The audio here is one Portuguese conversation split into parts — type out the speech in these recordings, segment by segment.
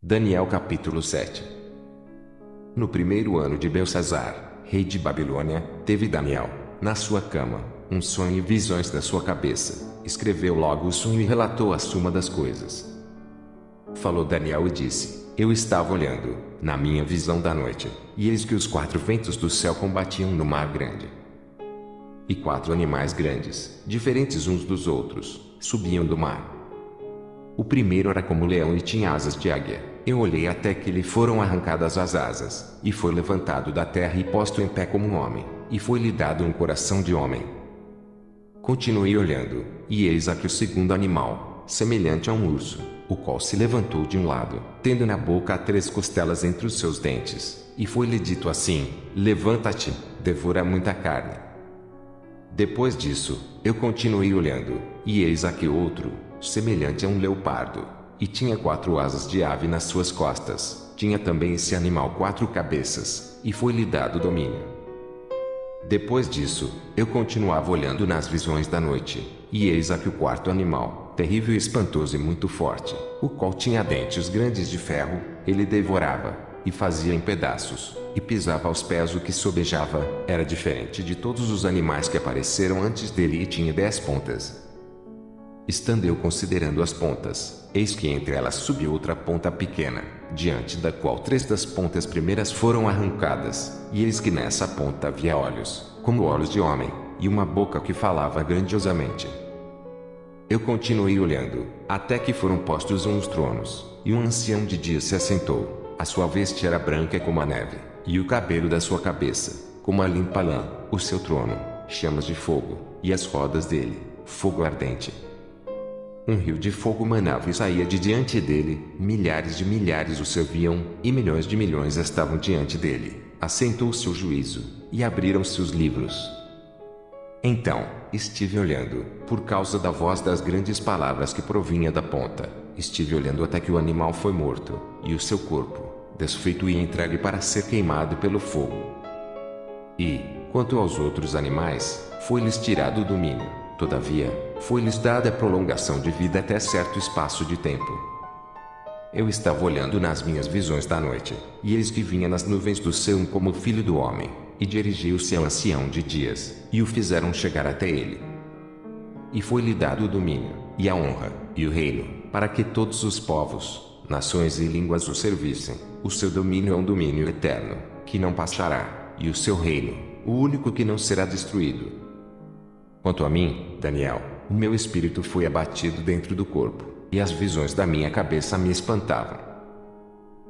Daniel capítulo 7. No primeiro ano de Belsazar, rei de Babilônia, teve Daniel, na sua cama, um sonho e visões da sua cabeça. Escreveu logo o sonho e relatou a suma das coisas. Falou Daniel e disse: Eu estava olhando, na minha visão da noite, e eis que os 4 ventos do céu combatiam no mar grande. E 4 animais grandes, diferentes uns dos outros, subiam do mar. O primeiro era como leão e tinha asas de águia. Eu olhei até que lhe foram arrancadas as asas, e foi levantado da terra e posto em pé como um homem, e foi-lhe dado um coração de homem. Continuei olhando, e eis aqui o segundo animal, semelhante a um urso, o qual se levantou de um lado, tendo na boca 3 costelas entre os seus dentes, e foi-lhe dito assim: Levanta-te, devora muita carne. Depois disso, eu continuei olhando, e eis aqui outro, semelhante a um leopardo, e tinha 4 asas de ave nas suas costas. Tinha também esse animal 4 cabeças, e foi-lhe dado domínio. Depois disso, eu continuava olhando nas visões da noite, e eis aqui o 4º animal, terrível e espantoso e muito forte, o qual tinha dentes grandes de ferro. Ele devorava, e fazia em pedaços, e pisava aos pés o que sobejava. Era diferente de todos os animais que apareceram antes dele e tinha 10 pontas. Estando eu considerando as pontas, eis que entre elas subiu outra ponta pequena, diante da qual 3 das pontas primeiras foram arrancadas, e eis que nessa ponta havia olhos, como olhos de homem, e uma boca que falava grandiosamente. Eu continuei olhando, até que foram postos uns tronos, e um ancião de dias se assentou. A sua veste era branca como a neve, e o cabelo da sua cabeça, como a limpa lã. O seu trono, chamas de fogo, e as rodas dele, fogo ardente. Um rio de fogo manava e saía de diante dele, milhares de milhares o serviam, e milhões de milhões estavam diante dele. Assentou-se o juízo, e abriram-se os livros. Então, estive olhando, por causa da voz das grandes palavras que provinha da ponta, estive olhando até que o animal foi morto, e o seu corpo, desfeito e entregue para ser queimado pelo fogo. E, quanto aos outros animais, foi-lhes tirado o domínio. Todavia, foi-lhes dada a prolongação de vida até certo espaço de tempo. Eu estava olhando nas minhas visões da noite, e eis que vinha nas nuvens do céu como o Filho do Homem, e dirigiu-se ao ancião de dias, e o fizeram chegar até ele. E foi-lhe dado o domínio, e a honra, e o reino, para que todos os povos, nações e línguas o servissem. O seu domínio é um domínio eterno, que não passará, e o seu reino, o único que não será destruído. Quanto a mim, Daniel, o meu espírito foi abatido dentro do corpo, e as visões da minha cabeça me espantavam.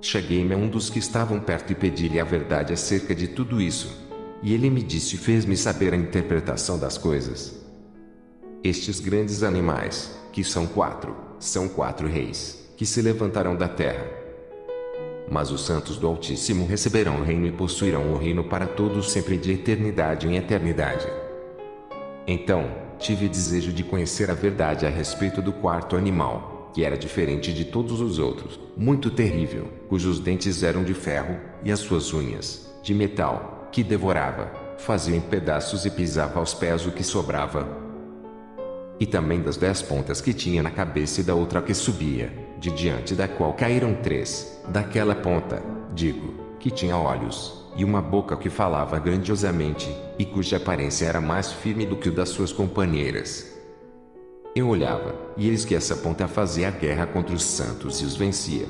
Cheguei-me a um dos que estavam perto e pedi-lhe a verdade acerca de tudo isso. E ele me disse e fez-me saber a interpretação das coisas. Estes grandes animais, que são 4, são 4 reis, que se levantarão da terra. Mas os santos do Altíssimo receberão o reino e possuirão o reino para todos sempre, de eternidade em eternidade. Então, tive desejo de conhecer a verdade a respeito do 4º animal, que era diferente de todos os outros, muito terrível, cujos dentes eram de ferro, e as suas unhas, de metal, que devorava, fazia em pedaços e pisava aos pés o que sobrava. E também das 10 pontas que tinha na cabeça e da outra que subia, de diante da qual caíram 3, daquela ponta, digo, que tinha olhos, e uma boca que falava grandiosamente, e cuja aparência era mais firme do que o das suas companheiras. Eu olhava, e eis que essa ponta fazia a guerra contra os santos e os vencia.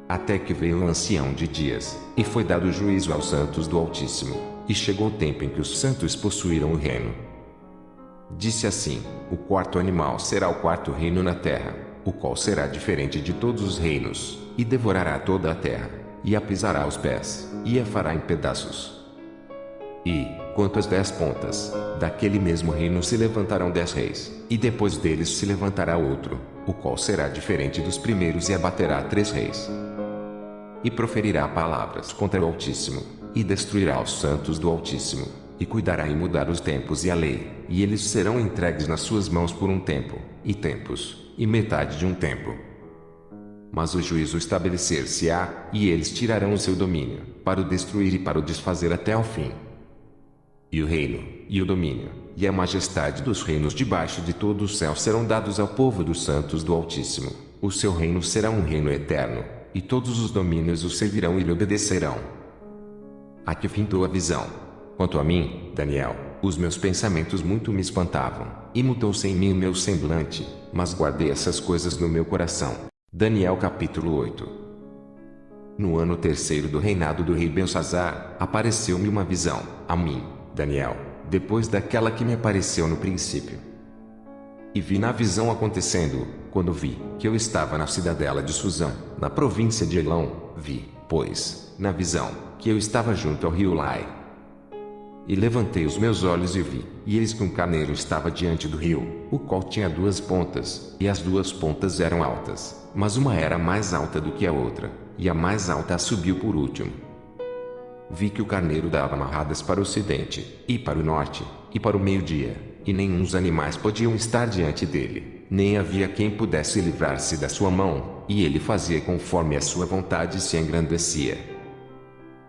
Até que veio o ancião de dias, e foi dado juízo aos santos do Altíssimo, e chegou o tempo em que os santos possuíram o reino. Disse assim: o 4º animal será o 4º reino na terra, o qual será diferente de todos os reinos, e devorará toda a terra, e a pisará aos pés, e a fará em pedaços. E, quanto às 10 pontas, daquele mesmo reino se levantarão 10 reis, e depois deles se levantará outro, o qual será diferente dos primeiros e abaterá 3 reis. E proferirá palavras contra o Altíssimo, e destruirá os santos do Altíssimo, e cuidará em mudar os tempos e a lei, e eles serão entregues nas suas mãos por um tempo, e tempos, e metade de um tempo. Mas o juízo estabelecer-se-á, e eles tirarão o seu domínio, para o destruir e para o desfazer até ao fim. E o reino, e o domínio, e a majestade dos reinos debaixo de todo o céu serão dados ao povo dos santos do Altíssimo. O seu reino será um reino eterno, e todos os domínios o servirão e lhe obedecerão. Aqui findou a visão. Quanto a mim, Daniel, os meus pensamentos muito me espantavam, e mudou-se em mim o meu semblante, mas guardei essas coisas no meu coração. Daniel capítulo 8. No ano terceiro do reinado do rei Belsazar, apareceu-me uma visão, a mim, Daniel, depois daquela que me apareceu no princípio. E vi na visão acontecendo, quando vi que eu estava na cidadela de Susã, na província de Elão, vi, pois, na visão, que eu estava junto ao rio Lai. E levantei os meus olhos e vi, e eis que um carneiro estava diante do rio, o qual tinha 2 pontas, e as 2 pontas eram altas, mas uma era mais alta do que a outra, e a mais alta a subiu por último. Vi que o carneiro dava amarradas para o ocidente, e para o norte, e para o meio-dia, e nenhum dos animais podiam estar diante dele, nem havia quem pudesse livrar-se da sua mão, e ele fazia conforme a sua vontade e se engrandecia.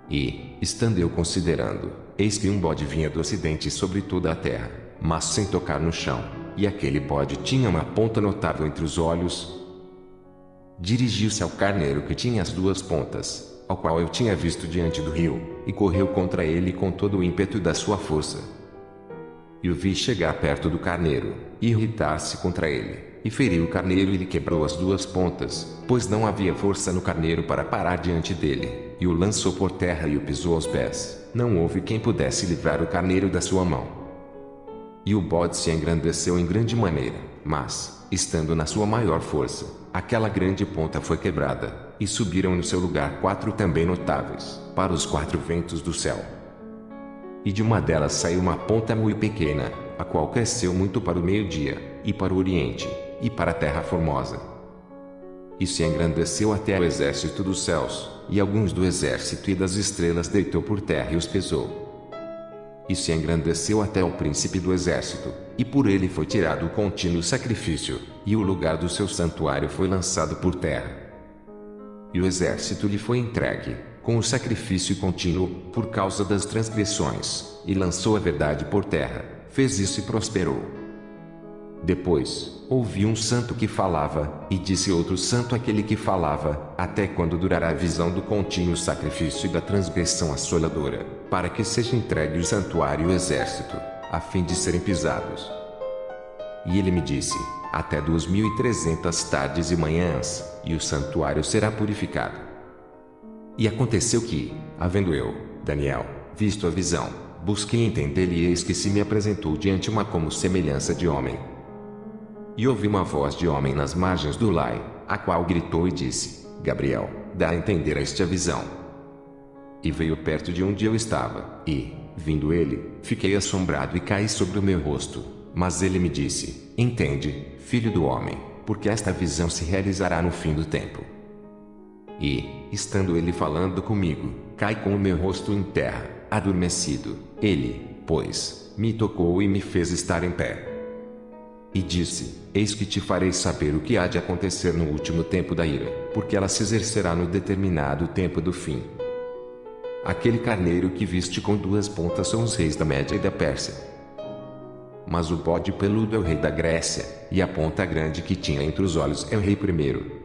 E, estando eu considerando, eis que um bode vinha do ocidente sobre toda a terra, mas sem tocar no chão, e aquele bode tinha uma ponta notável entre os olhos. Dirigiu-se ao carneiro que tinha as 2 pontas, ao qual eu tinha visto diante do rio, e correu contra ele com todo o ímpeto da sua força. E o vi chegar perto do carneiro, e irritar-se contra ele, e feriu o carneiro e lhe quebrou as 2 pontas, pois não havia força no carneiro para parar diante dele, e o lançou por terra e o pisou aos pés. Não houve quem pudesse livrar o carneiro da sua mão. E o bode se engrandeceu em grande maneira, mas, estando na sua maior força, aquela grande ponta foi quebrada, e subiram no seu lugar 4 também notáveis, para os 4 ventos do céu. E de uma delas saiu uma ponta muito pequena, a qual cresceu muito para o meio-dia, e para o oriente, e para a terra formosa. E se engrandeceu até ao exército dos céus, e alguns do exército e das estrelas deitou por terra e os pesou. E se engrandeceu até ao príncipe do exército, e por ele foi tirado o contínuo sacrifício, e o lugar do seu santuário foi lançado por terra. E o exército lhe foi entregue, com o sacrifício contínuo, por causa das transgressões, e lançou a verdade por terra, fez isso e prosperou. Depois, ouvi um santo que falava, e disse outro santo àquele que falava, até quando durará a visão do contínuo sacrifício e da transgressão assoladora, para que seja entregue o santuário e o exército, a fim de serem pisados. E ele me disse, até 2300 tardes e manhãs, e o santuário será purificado. E aconteceu que, havendo eu, Daniel, visto a visão, busquei entender e eis que se me apresentou diante uma como semelhança de homem. E ouvi uma voz de homem nas margens do Lai, a qual gritou e disse, Gabriel, dá a entender esta visão. E veio perto de onde eu estava, e, vindo ele, fiquei assombrado e caí sobre o meu rosto. Mas ele me disse, entende, filho do homem, porque esta visão se realizará no fim do tempo. E, estando ele falando comigo, cai com o meu rosto em terra, adormecido. Ele, pois, me tocou e me fez estar em pé. E disse, eis que te farei saber o que há de acontecer no último tempo da ira, porque ela se exercerá no determinado tempo do fim. Aquele carneiro que viste com 2 pontas são os reis da Média e da Pérsia. Mas o bode peludo é o rei da Grécia, e a ponta grande que tinha entre os olhos é o rei primeiro.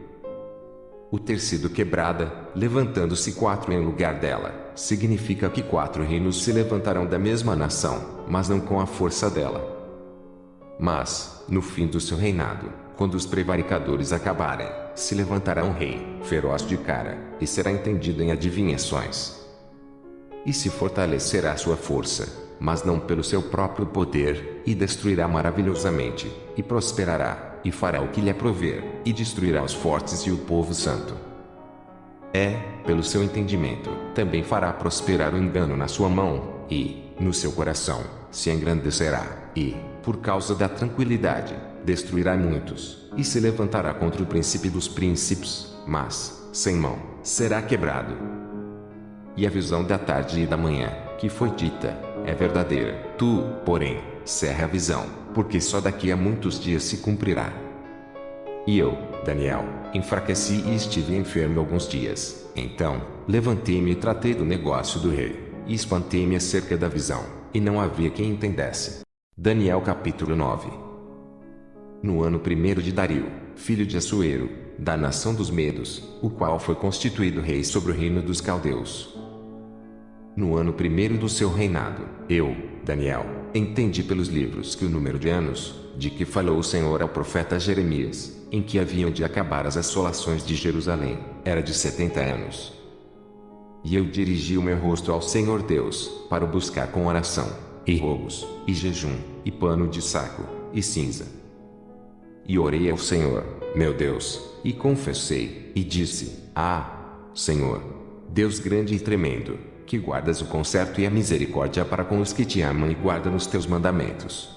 O ter sido quebrada, levantando-se 4 em lugar dela, significa que 4 reinos se levantarão da mesma nação, mas não com a força dela. Mas, no fim do seu reinado, quando os prevaricadores acabarem, se levantará um rei, feroz de cara, e será entendido em adivinhações. E se fortalecerá sua força, mas não pelo seu próprio poder, e destruirá maravilhosamente, e prosperará, e fará o que lhe aprover, e destruirá os fortes e o povo santo. Pelo seu entendimento, também fará prosperar o engano na sua mão, e, no seu coração, se engrandecerá, e, por causa da tranquilidade, destruirá muitos, e se levantará contra o príncipe dos príncipes, mas, sem mão, será quebrado. E a visão da tarde e da manhã, que foi dita, é verdadeira. Tu, porém, cerra a visão, porque só daqui a muitos dias se cumprirá. E eu, Daniel, enfraqueci e estive enfermo alguns dias. Então, levantei-me e tratei do negócio do rei, e espantei-me acerca da visão, e não havia quem entendesse. Daniel capítulo 9. No ano 1º de Dario, filho de Assuero, da nação dos Medos, o qual foi constituído rei sobre o reino dos caldeus. No ano primeiro do seu reinado, eu, Daniel, entendi pelos livros que o número de anos, de que falou o Senhor ao profeta Jeremias, em que haviam de acabar as assolações de Jerusalém, era de 70 anos. E eu dirigi o meu rosto ao Senhor Deus, para o buscar com oração, e rogos, e jejum, e pano de saco, e cinza. E orei ao Senhor, meu Deus, e confessei, e disse: Senhor, Deus grande e tremendo, que guardas o conserto e a misericórdia para com os que te amam e guardam os teus mandamentos.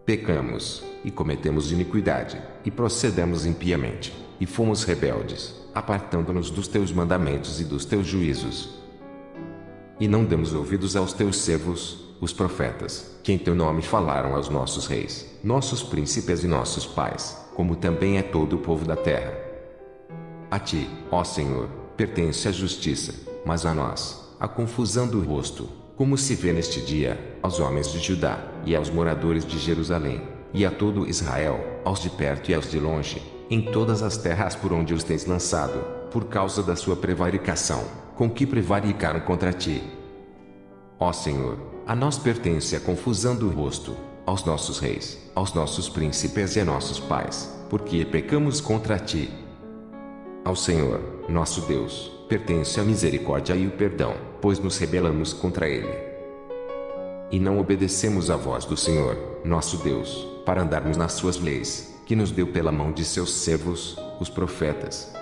Pecamos, e cometemos iniquidade, e procedemos impiamente, e fomos rebeldes, apartando-nos dos teus mandamentos e dos teus juízos. E não demos ouvidos aos teus servos, os profetas, que em teu nome falaram aos nossos reis, nossos príncipes e nossos pais, como também é todo o povo da terra. A ti, ó Senhor, pertence a justiça, mas a nós, a confusão do rosto, como se vê neste dia, aos homens de Judá, e aos moradores de Jerusalém, e a todo Israel, aos de perto e aos de longe, em todas as terras por onde os tens lançado, por causa da sua prevaricação, com que prevaricaram contra ti. Ó Senhor, a nós pertence a confusão do rosto, aos nossos reis, aos nossos príncipes e a nossos pais, porque pecamos contra ti. Ao Senhor, nosso Deus, pertence a misericórdia e o perdão, pois nos rebelamos contra ele. E não obedecemos à voz do Senhor, nosso Deus, para andarmos nas suas leis, que nos deu pela mão de seus servos, os profetas.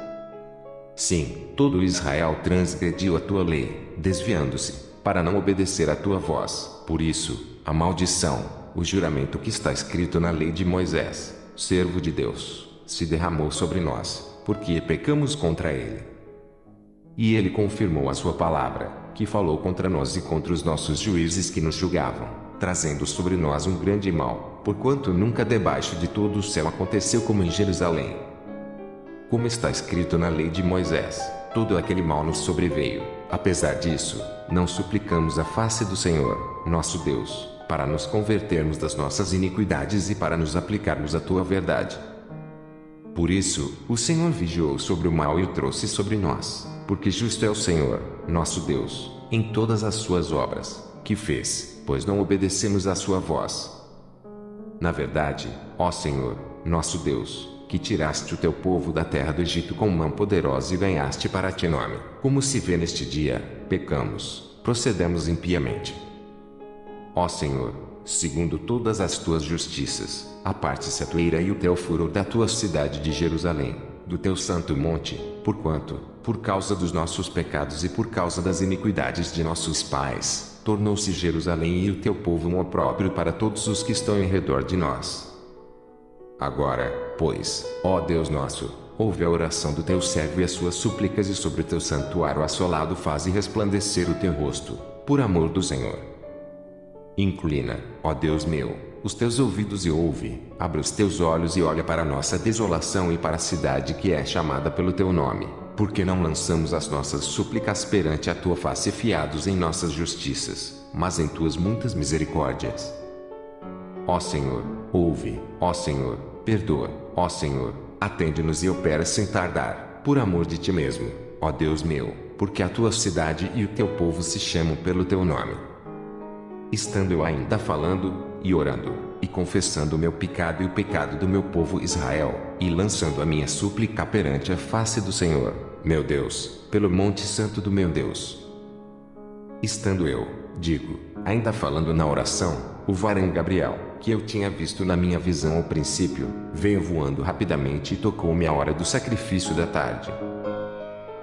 Sim, todo Israel transgrediu a tua lei, desviando-se, para não obedecer à tua voz. Por isso, a maldição, o juramento que está escrito na lei de Moisés, servo de Deus, se derramou sobre nós, porque pecamos contra ele. E ele confirmou a sua palavra, que falou contra nós e contra os nossos juízes que nos julgavam, trazendo sobre nós um grande mal, porquanto nunca debaixo de todo o céu aconteceu como em Jerusalém. Como está escrito na lei de Moisés, todo aquele mal nos sobreveio. Apesar disso, não suplicamos a face do Senhor, nosso Deus, para nos convertermos das nossas iniquidades e para nos aplicarmos à tua verdade. Por isso, o Senhor vigiou sobre o mal e o trouxe sobre nós, porque justo é o Senhor, nosso Deus, em todas as suas obras, que fez, pois não obedecemos à sua voz. Na verdade, ó Senhor, nosso Deus, que tiraste o teu povo da terra do Egito com mão poderosa e ganhaste para ti nome, como se vê neste dia, pecamos, procedemos impiamente. Ó Senhor, segundo todas as tuas justiças, aparte-se a tua ira e o teu furor da tua cidade de Jerusalém, do teu santo monte, porquanto, por causa dos nossos pecados e por causa das iniquidades de nossos pais, tornou-se Jerusalém e o teu povo um opróbrio para todos os que estão em redor de nós. Agora, pois, ó Deus nosso, ouve a oração do teu servo e as suas súplicas, e sobre o teu santuário assolado faze resplandecer o teu rosto, por amor do Senhor. Inclina, ó Deus meu, os teus ouvidos e ouve, abre os teus olhos e olha para a nossa desolação e para a cidade que é chamada pelo teu nome, porque não lançamos as nossas súplicas perante a tua face fiados em nossas justiças, mas em tuas muitas misericórdias. Ó Senhor, ouve, ó Senhor, perdoa, ó Senhor, atende-nos e opera sem tardar, por amor de ti mesmo, ó Deus meu, porque a tua cidade e o teu povo se chamam pelo teu nome. Estando eu ainda falando, e orando, e confessando o meu pecado e o pecado do meu povo Israel, e lançando a minha súplica perante a face do Senhor, meu Deus, pelo monte santo do meu Deus. Estando eu, digo, ainda falando na oração, o varão Gabriel, que eu tinha visto na minha visão ao princípio, veio voando rapidamente e tocou-me à hora do sacrifício da tarde.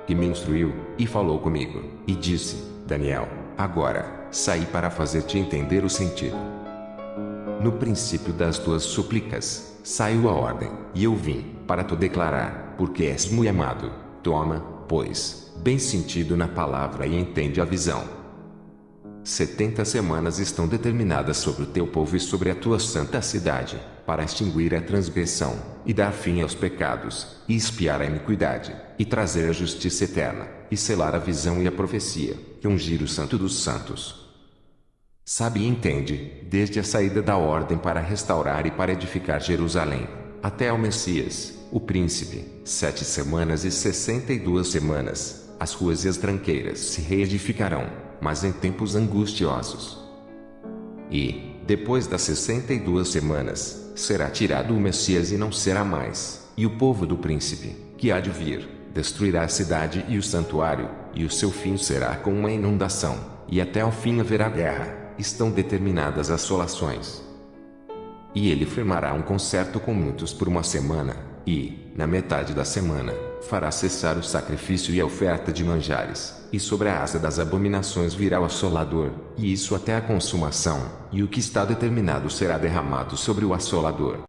E me instruiu, e falou comigo, e disse: Daniel, agora, saí para fazer-te entender o sentido. No princípio das tuas súplicas, saiu a ordem, e eu vim, para te declarar, porque és muito amado. Toma, pois, bem sentido na palavra e entende a visão. 70 semanas estão determinadas sobre o teu povo e sobre a tua santa cidade, para extinguir a transgressão, e dar fim aos pecados, e expiar a iniquidade, e trazer a justiça eterna, e selar a visão e a profecia, e ungir o santo dos santos. Sabe e entende, desde a saída da ordem para restaurar e para edificar Jerusalém, até ao Messias, o príncipe, 7 semanas e 62 semanas, as ruas e as tranqueiras se reedificarão, mas em tempos angustiosos. E, depois das 62 semanas, será tirado o Messias e não será mais, e o povo do príncipe, que há de vir, destruirá a cidade e o santuário, e o seu fim será com uma inundação, e até ao fim haverá guerra, estão determinadas assolações. E ele firmará um concerto com muitos por uma semana, e, na metade da semana, fará cessar o sacrifício e a oferta de manjares, e sobre a asa das abominações virá o assolador, e isso até a consumação, e o que está determinado será derramado sobre o assolador.